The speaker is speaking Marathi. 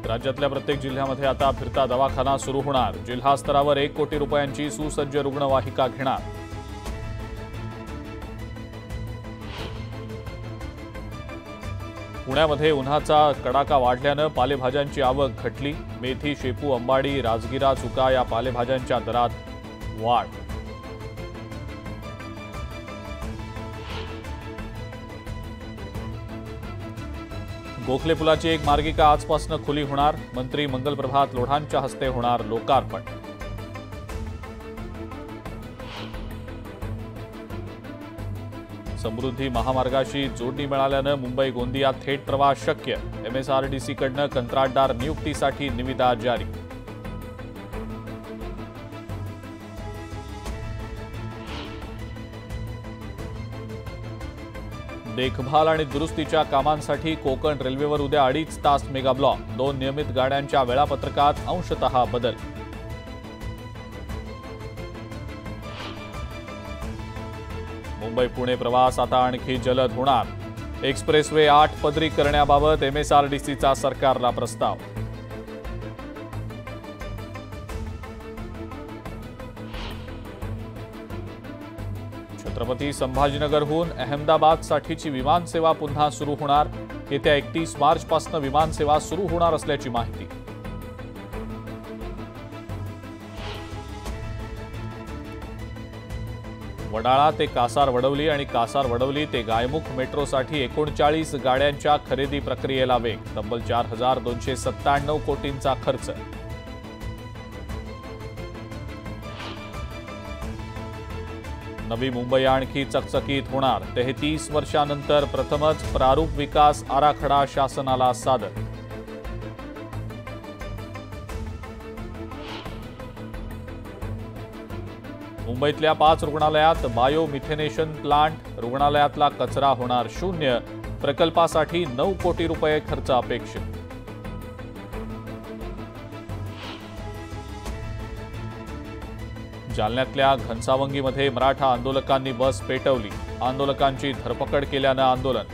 राज्यातल्या प्रत्येक जिल्ह्यामध्ये आता फिरता दवाखाना सुरू होणार। जिल्हा स्तरावर 1 कोटी रुपयांची सुसज्ज रुग्णवाहिका घेणार। पुण्यामध्ये उन्हाचा कडाका वाढल्यानं पालेभाज्यांची आवक घटली। मेथी, शेपू, अंबाडी, राजगिरा, चुका या पालेभाज्यांच्या दरात वाढ। गोखले पुलाची एक मार्गिका आजपासून खुली होणार। मंत्री मंगलप्रभात लोढांच्या हस्ते होणार लोकार्पण। समृद्धी महामार्गाशी जोडणी मिळाल्यानं मुंबई गोंदिया थेट प्रवास शक्य। MSRDCकडनं कंत्राटदार नियुक्तीसाठी निविदा जारी। देखभाल आणि दुरुस्तीच्या कामांसाठी कोकण रेल्वेवर उद्या 2.5 तास मेगा ब्लॉक। 2 नियमित गाड्यांच्या वेळापत्रकात अंशतः बदल। मुंबई पुणे प्रवास आता आणखी जलद होणार। एक्सप्रेसवे 8 पदरी करण्याबाबत MSRDCचा सरकारला प्रस्ताव। छत्रपती संभाजीनगरहून अहमदाबादसाठीची विमानसेवा पुन्हा सुरू होणार। येत्या 31 मार्चपासून विमानसेवा सुरू होणार असल्याची माहिती। वडाळा ते कासार वडवली आणि कासार वडवली ते गायमुख मेट्रोसाठी 39 गाड्यांच्या खरेदी प्रक्रियेला वेग। तब्बल 4297 कोटींचा खर्च। नवी मुंबई आणखी चकचकीत होणार। 33 वर्षांनंतर प्रथमच प्रारूप विकास आराखडा शासनाला सादर। मुंबईतल्या 5 रुग्णालयात बायोमिथेनेशन प्लांट। रुग्णालयातला कचरा होणार शून्य। प्रकल्पासाठी 9 कोटी रुपये खर्च अपेक्षित। जालन्यातल्या घनसावंगीमध्ये मराठा आंदोलकांनी बस पेटवली। आंदोलकांची धरपकड केल्यानं आंदोलन।